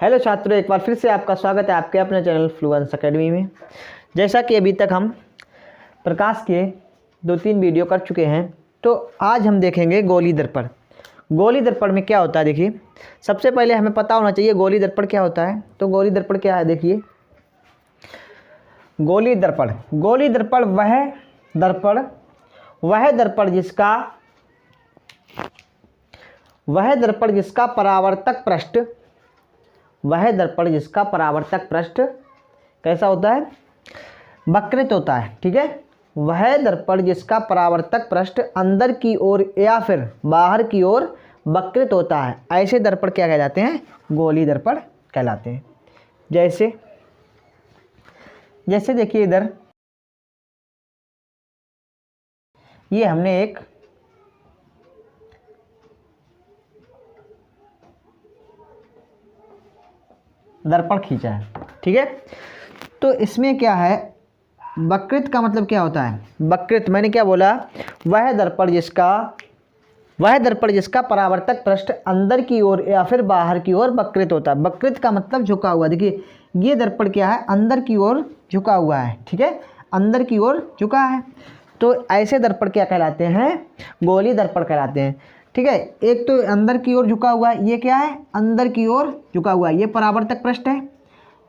Hello छात्रों, एक बार फिर से आपका स्वागत है आपके अपने चैनल फ्लुएंस एकेडमी में। जैसा कि अभी तक हम प्रकाश के 2-3 वीडियो कर चुके हैं, तो आज हम देखेंगे गोली दर्पण। गोली दर्पण में क्या होता है, देखिए सबसे पहले हमें पता होना चाहिए गोली दर्पण क्या होता है। तो गोली दर्पण क्या है, देखिए गोली दर्पण वह दर्पण जिसका परावर्तक पृष्ठ कैसा होता है, वक्रित होता है। ठीक है, वह दर्पण जिसका परावर्तक पृष्ठ अंदर की ओर या फिर बाहर की ओर वक्रित होता है, ऐसे दर्पण क्या कहलाते हैं, गोली दर्पण कहलाते हैं। जैसे देखिए इधर ये हमने एक दर्पण खींचा है। ठीक है, तो इसमें क्या है, वक्रित का मतलब क्या होता है, वक्रित मैंने क्या बोला, वह दर्पण जिसका परावर्तक पृष्ठ अंदर की ओर या फिर बाहर की ओर वक्रित होता है। वक्रित का मतलब झुका हुआ। देखिए ये दर्पण क्या है, अंदर की ओर झुका हुआ है। ठीक है, अंदर की ओर झुका है, तो ऐसे दर्पण क्या कहलाते हैं, गोली दर्पण कहलाते हैं। ठीक है, एक तो अंदर की ओर झुका हुआ है, ये क्या है, अंदर की ओर झुका हुआ है, ये परावर्तक पृष्ठ है।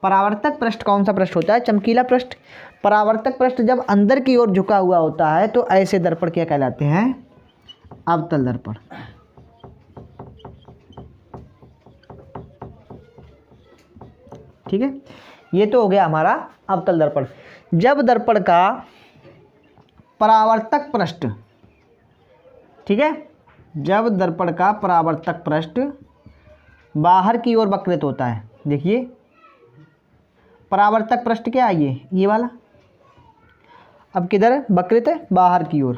परावर्तक पृष्ठ कौन सा पृष्ठ होता है, चमकीला पृष्ठ। परावर्तक पृष्ठ जब अंदर की ओर झुका हुआ होता है तो ऐसे दर्पण क्या कहलाते हैं, अवतल दर्पण। ठीक है, ये तो हो गया हमारा अवतल दर्पण। जब दर्पण का परावर्तक पृष्ठ, ठीक है, जब दर्पण का परावर्तक पृष्ठ बाहर की ओर वक्रित होता है, देखिए परावर्तक पृष्ठ क्या है, ये वाला अब किधर वक्रित है, बाहर की ओर।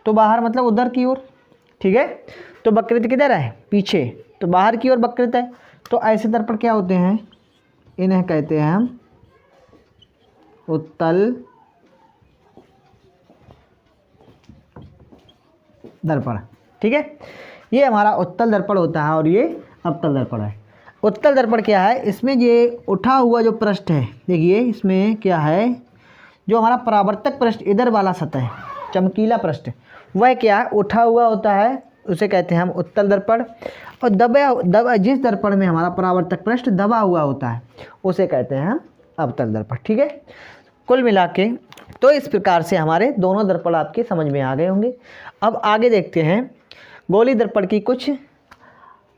तो बाहर मतलब उधर की ओर। ठीक है, तो वक्रित किधर है, पीछे, तो बाहर की ओर वक्रित है। तो ऐसे दर्पण क्या होते हैं, इन्हें कहते हैं हम उत्तल दर्पण। ठीक है, ये हमारा उत्तल दर्पण होता है और ये अवतल दर्पण है। उत्तल दर्पण क्या है, इसमें ये उठा हुआ जो पृष्ठ है, देखिए इसमें क्या है, जो हमारा परावर्तक पृष्ठ इधर वाला सतह चमकीला पृष्ठ, वह क्या है, उठा हुआ होता है, उसे कहते हैं हम उत्तल दर्पण। और दबा जिस दर्पण में हमारा परावर्तक पृष्ठ दबा हुआ होता है उसे कहते हैं हम अवतल दर्पण। ठीक है, कुल मिला के तो इस प्रकार से हमारे दोनों दर्पण आपके समझ में आ गए होंगे। अब आगे देखते हैं गोली दर्पण की कुछ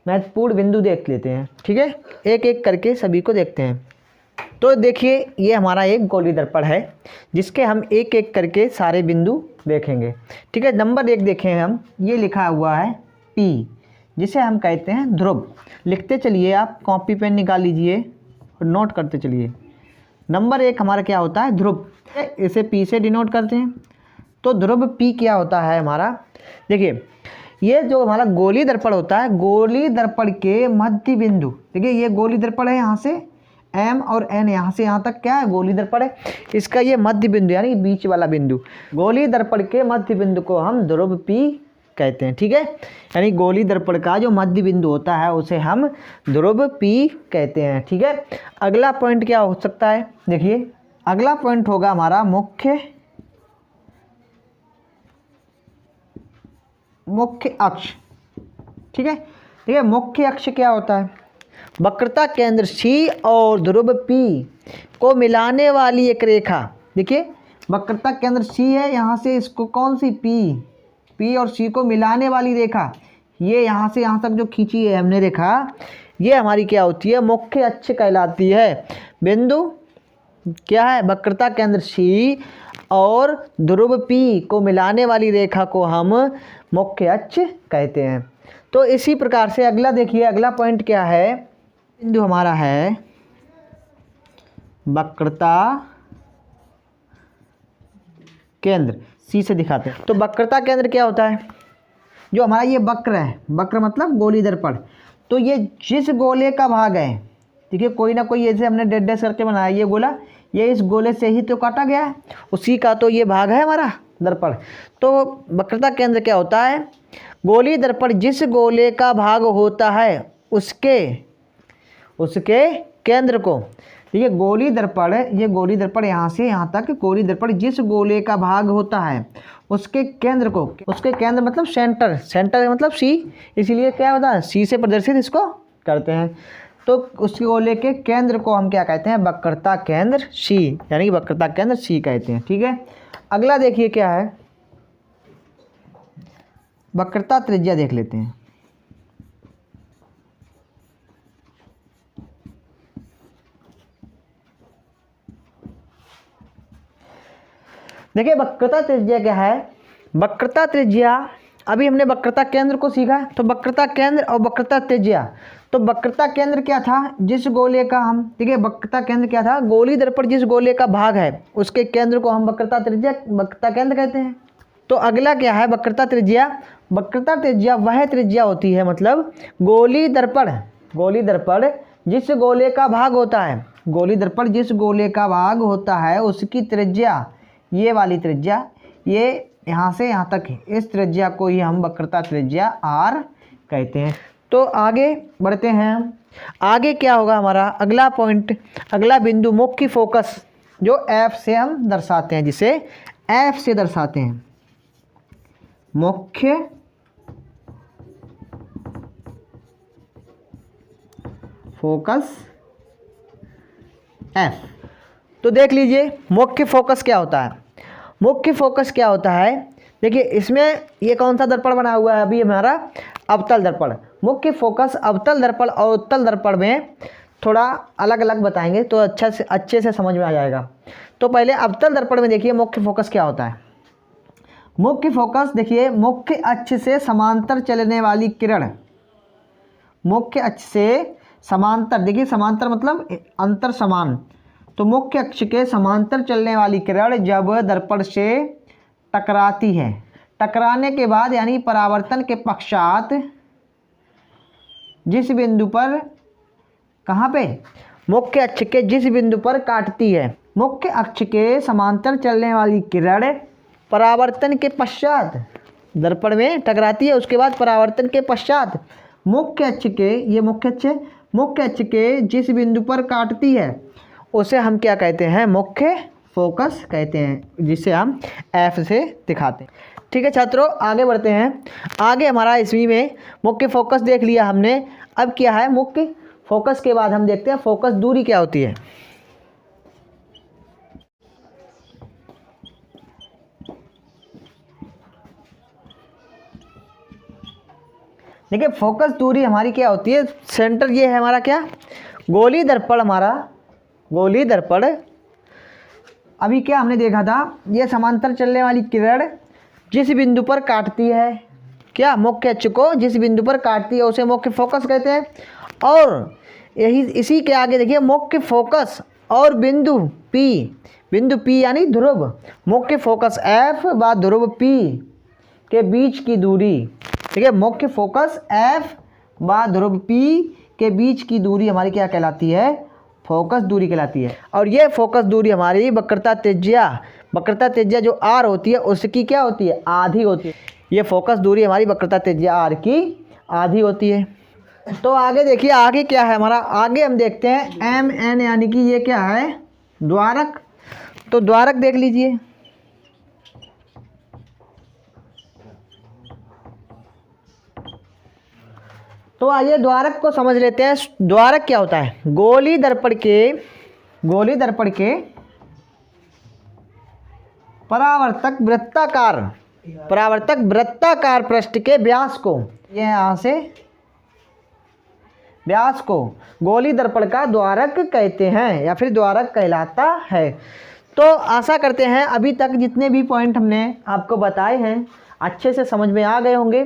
महत्वपूर्ण बिंदु देख लेते हैं। ठीक है, एक एक करके सभी को देखते हैं। तो देखिए ये हमारा एक गोली दर्पण है जिसके हम एक एक करके सारे बिंदु देखेंगे। ठीक है, नंबर 1 देखें हम, ये लिखा हुआ है P, जिसे हम कहते हैं ध्रुव। लिखते चलिए, आप कॉपी पेन निकाल लीजिए और नोट करते चलिए। नंबर 1 हमारा क्या होता है, ध्रुव, इसे P से डिनोट करते हैं। तो ध्रुव P क्या होता है हमारा, देखिए ये जो हमारा गोली दर्पण होता है, गोली दर्पण के मध्य बिंदु, देखिए ये गोली दर्पण है, यहाँ से M और N, यहाँ से यहाँ तक क्या है, गोली दर्पण है। इसका ये मध्य बिंदु यानी बीच वाला बिंदु, गोली दर्पण के मध्य बिंदु को हम ध्रुव P कहते हैं। ठीक है, यानी गोली दर्पण का जो मध्य बिंदु होता है उसे हम ध्रुव P कहते हैं। ठीक है, अगला पॉइंट क्या हो सकता है, देखिए अगला पॉइंट होगा हमारा मुख्य अक्ष। ठीक है, मुख्य अक्ष क्या होता है, वक्रता केंद्र C और ध्रुव P को मिलाने वाली एक रेखा। देखिए वक्रता केंद्र C है, यहाँ से इसको कौन सी P और C को मिलाने वाली रेखा, ये यहाँ से यहाँ तक जो खींची है हमने रेखा, ये हमारी क्या होती है, मुख्य अक्ष कहलाती है। बिंदु क्या है, वक्रता केंद्र C और ध्रुव P को मिलाने वाली रेखा को हम मुख्य अक्ष कहते हैं। तो इसी प्रकार से अगला देखिए, अगला पॉइंट क्या है, बिंदु हमारा है वक्रता केंद्र, C से दिखाते हैं। तो वक्रता केंद्र क्या होता है, जो हमारा ये वक्र है, वक्र मतलब गोली दर्पण, तो ये जिस गोले का भाग है, देखिए कोई ना कोई ऐसे हमने डेड डैश करके बनाया, ये गोला, ये इस गोले से ही तो काटा गया है, उसी का तो ये भाग है हमारा दर्पण। तो वक्रता केंद्र क्या होता है, गोली दर्पण जिस गोले का भाग होता है उसके उसके केंद्र को। ये गोली दर्पण, ये गोली दर्पण यहाँ से यहाँ तक गोली दर्पण जिस गोले का भाग होता है उसके केंद्र को, उसके केंद्र मतलब सेंटर, सेंटर मतलब सी, इसीलिए क्या होता है सी से प्रदर्शित इसको करते हैं। तो उस गोले के केंद्र को हम क्या कहते हैं, वक्रता केंद्र सी, यानी कि वक्रता केंद्र सी कहते हैं। ठीक है, अगला देखिए क्या है, वक्रता त्रिज्या देख लेते हैं। देखिए वक्रता त्रिज्या क्या है, वक्रता त्रिज्या, अभी हमने वक्रता केंद्र को सीखा, तो वक्रता केंद्र और वक्रता त्रिज्या। तो वक्रता केंद्र क्या था, जिस गोले का हम, ठीक है, वक्रता केंद्र क्या था, गोली दर्पण जिस गोले का भाग है उसके केंद्र को हम वक्रता त्रिज्या, वक्रता केंद्र कहते हैं। तो अगला क्या है, वक्रता त्रिज्या। वक्रता त्रिज्या वह त्रिज्या होती है, मतलब गोली दर्पण, गोली दर्पण जिस गोले का भाग होता है, गोली दर्पण जिस गोले का भाग होता है उसकी त्रिज्या, ये वाली त्रिज्या, ये यहाँ से यहाँ तक है, इस त्रिज्या को ही हम वक्रता त्रिज्या आर कहते हैं। तो आगे बढ़ते हैं, आगे क्या होगा हमारा अगला पॉइंट, अगला बिंदु मुख्य फोकस, जो एफ से हम दर्शाते हैं, जिसे एफ से दर्शाते हैं, मुख्य फोकस एफ। तो देख लीजिए मुख्य फोकस क्या होता है, मुख्य फोकस क्या होता है, देखिए इसमें ये कौन सा दर्पण बना हुआ है अभी हमारा, अवतल दर्पण। मुख्य फोकस अवतल दर्पण और उत्तल दर्पण में थोड़ा अलग अलग बताएंगे तो अच्छे से समझ में आ जाएगा। तो पहले अवतल दर्पण में देखिए मुख्य फोकस क्या होता है। मुख्य फोकस देखिए, मुख्य अक्ष से समांतर चलने वाली किरण, मुख्य अक्ष से समांतर, देखिए समांतर मतलब अंतर समान, तो मुख्य अक्ष के समांतर चलने वाली किरण जब दर्पण से टकराती है, टकराने के बाद यानी परावर्तन के पश्चात जिस बिंदु पर, कहाँ पे, मुख्य अक्ष के जिस बिंदु पर काटती है, मुख्य अक्ष के समांतर चलने वाली किरण परावर्तन के पश्चात दर्पण में टकराती है, उसके बाद परावर्तन के पश्चात मुख्य अक्ष के, ये मुख्य अक्ष, मुख्य अक्ष के जिस बिंदु पर काटती है उसे हम क्या कहते हैं, मुख्य फोकस कहते हैं, जिसे हम एफ से दिखाते हैं। ठीक है छात्रों, आगे बढ़ते हैं। आगे हमारा इसमें में मुख्य फोकस देख लिया हमने, अब क्या है, मुख्य फोकस के बाद हम देखते हैं फोकस दूरी क्या होती है। देखिए फोकस दूरी हमारी क्या होती है, सेंटर ये है हमारा क्या, गोली दर्पण, हमारा गोली दर्पण। अभी क्या हमने देखा था, ये समांतर चलने वाली किरण जिस बिंदु पर काटती है, क्या, मुख्य अक्ष को जिस बिंदु पर काटती है उसे मुख्य फोकस कहते हैं। और यही इसी के आगे देखिए मुख्य फोकस और बिंदु पी, बिंदु पी यानी ध्रुव, मुख्य फोकस एफ व ध्रुव पी के बीच की दूरी, ठीक है, मुख्य फोकस एफ व ध्रुव पी के बीच की दूरी हमारी क्या कहलाती है, फोकस दूरी कहलाती है। और ये फोकस दूरी हमारी वक्रता त्रिज्या, वक्रता त्रिज्या जो आर होती है उसकी क्या होती है, आधी होती है। ये फोकस दूरी हमारी वक्रता त्रिज्या आर की आधी होती है। तो आगे देखिए, आगे क्या है हमारा, आगे हम देखते हैं एम एन, यानी कि ये क्या है, द्वारक। तो द्वारक देख लीजिए, तो आइए द्वारक को समझ लेते हैं। द्वारक क्या होता है, गोली दर्पण के परावर्तक वृत्ताकार पृष्ठ के व्यास को, ये यहाँ से व्यास को गोली दर्पण का द्वारक कहते हैं या फिर द्वारक कहलाता है। तो आशा करते हैं अभी तक जितने भी पॉइंट हमने आपको बताए हैं अच्छे से समझ में आ गए होंगे।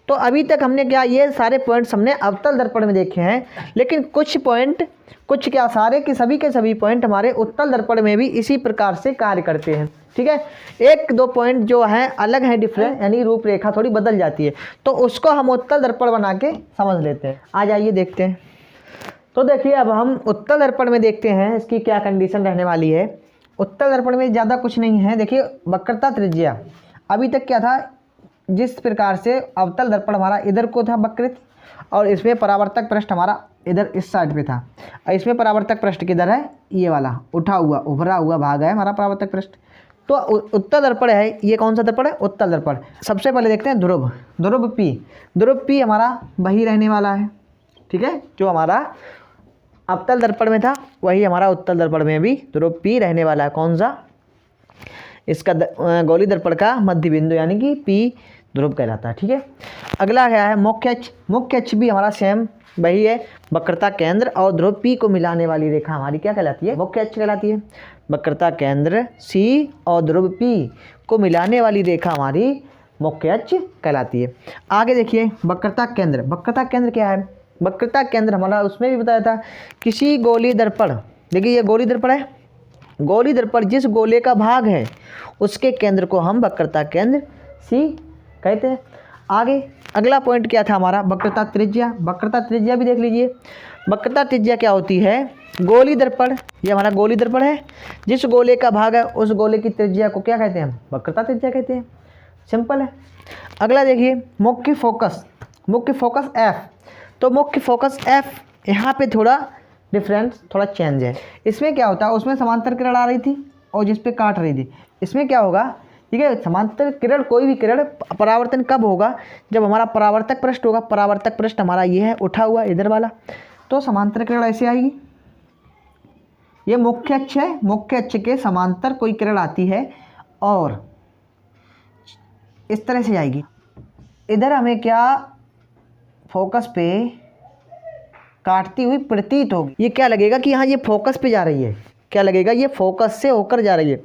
तो अभी तक हमने क्या, ये सारे पॉइंट्स हमने अवतल दर्पण में देखे हैं, लेकिन कुछ पॉइंट, कुछ क्या, सारे के सभी पॉइंट हमारे उत्तल दर्पण में भी इसी प्रकार से कार्य करते हैं। ठीक है, एक दो पॉइंट जो हैं अलग हैं, डिफरेंट, यानी रूपरेखा थोड़ी बदल जाती है, तो उसको हम उत्तल दर्पण बना के समझ लेते हैं। आ जाइए देखते हैं। तो देखिए अब हम उत्तल दर्पण में देखते हैं इसकी क्या कंडीशन रहने वाली है। उत्तल दर्पण में ज़्यादा कुछ नहीं है। देखिए वक्रता त्रिज्या, अभी तक क्या था, जिस प्रकार से अवतल दर्पण हमारा इधर को था वक्रित, और इसमें परावर्तक पृष्ठ हमारा इधर इस साइड पे था, और इसमें परावर्तक पृष्ठ किधर है, ये वाला उठा हुआ उभरा हुआ भाग है हमारा परावर्तक पृष्ठ। तो उत्तल दर्पण है, ये कौन सा दर्पण है, उत्तल दर्पण। सबसे पहले देखते हैं ध्रुव, ध्रुव पी, ध्रुव पी हमारा वही रहने वाला है, ठीक है, जो हमारा अवतल दर्पण में था वही हमारा उत्तल दर्पण में भी ध्रुव पी रहने वाला है। कौन सा, इसका गोली दर्पण का मध्य बिंदु यानी कि पी ध्रुव कहलाता है, ठीक है। अगला क्या है, मुख्य अक्ष, मुख्य अक्ष भी हमारा सेम वही है, वक्रता केंद्र और ध्रुव पी को मिलाने वाली रेखा हमारी क्या कहलाती है, मुख्य अक्ष कहलाती है। वक्रता केंद्र सी और ध्रुव पी को मिलाने वाली रेखा हमारी मुख्य अक्ष कहलाती है। आगे देखिए वक्रता केंद्र, वक्रता केंद्र क्या है, वक्रता केंद्र हमारा उसमें भी बताया था, किसी गोली दर्पण, देखिए ये गोली दर्पण है, गोली दर्पण जिस गोले का भाग है उसके केंद्र को हम वक्रता केंद्र सी कहते हैं। आगे अगला पॉइंट क्या था हमारा, वक्रता त्रिज्या, वक्रता त्रिज्या भी देख लीजिए। वक्रता त्रिज्या क्या होती है, गोली दर्पण, ये हमारा गोली दर्पण है, जिस गोले का भाग है उस गोले की त्रिज्या को क्या कहते हैं हम, वक्रता त्रिज्या कहते हैं, सिंपल है। अगला देखिए मुख्य फोकस, मुख्य फोकस एफ, तो मुख्य फोकस एफ यहाँ पे थोड़ा डिफरेंस, थोड़ा चेंज है। इसमें क्या होता है, उसमें समांतर किरण आ रही थी और जिस पे काट रही थी, इसमें क्या होगा, ठीक है, समांतर किरण, कोई भी किरण परावर्तन कब होगा, जब हमारा परावर्तक पृष्ठ होगा, परावर्तक पृष्ठ हमारा ये है उठा हुआ इधर वाला, तो समांतर किरण ऐसे आएगी, ये मुख्य अक्ष है, मुख्य अक्ष के समांतर कोई किरण आती है और इस तरह से आएगी। इधर हमें क्या फोकस पे काटती हुई प्रतीत होगी, ये क्या लगेगा कि हाँ ये फोकस पे जा रही है, क्या लगेगा, ये फोकस से होकर जा रही है,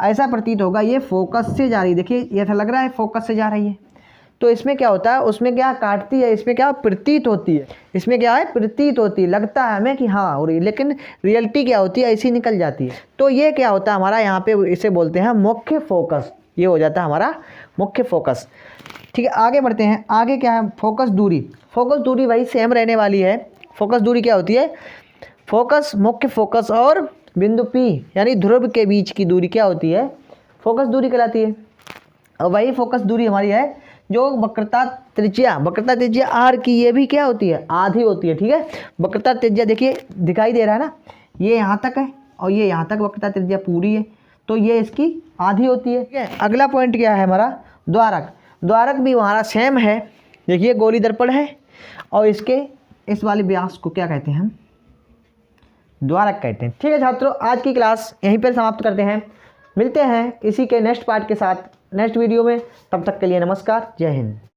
ऐसा प्रतीत होगा ये फोकस से जा रही है। देखिए ये ऐसा लग रहा है फोकस से जा रही है, तो इसमें क्या होता है, उसमें क्या काटती है, इसमें क्या प्रतीत होती है, इसमें क्या है प्रतीत होती है, लगता है हमें कि हाँ हो रही है, लेकिन रियलिटी क्या होती है, ऐसी निकल जाती है। तो ये क्या होता है हमारा, यहाँ पे इसे बोलते हैं मुख्य फोकस, ये हो जाता है हमारा मुख्य फोकस, ठीक है। आगे बढ़ते हैं, आगे क्या है, फोकस दूरी, फोकस दूरी वही सेम रहने वाली है। फोकस दूरी क्या होती है, फोकस, मुख्य फोकस और बिंदु P यानी ध्रुव के बीच की दूरी क्या होती है, फोकस दूरी कहलाती है। और वही फोकस दूरी हमारी है जो वक्रता त्रिज्या, वक्रता त्रिज्या R की ये भी क्या होती है, आधी होती है, ठीक है। वक्रता त्रिज्या देखिए दिखाई दे रहा है ना, ये यहाँ तक है और ये यहाँ तक वक्रता त्रिज्या पूरी है, तो ये इसकी आधी होती है, ठीक है। अगला पॉइंट क्या है हमारा, द्वारक, द्वारक भी हमारा सेम है, देखिए गोली दर्पण है और इसके इस वाले व्यास को क्या कहते हैं हम, द्वारक कहते हैं, ठीक है। छात्रों आज की क्लास यहीं पर समाप्त करते हैं, मिलते हैं इसी के नेक्स्ट पार्ट के साथ नेक्स्ट वीडियो में, तब तक के लिए नमस्कार, जय हिंद।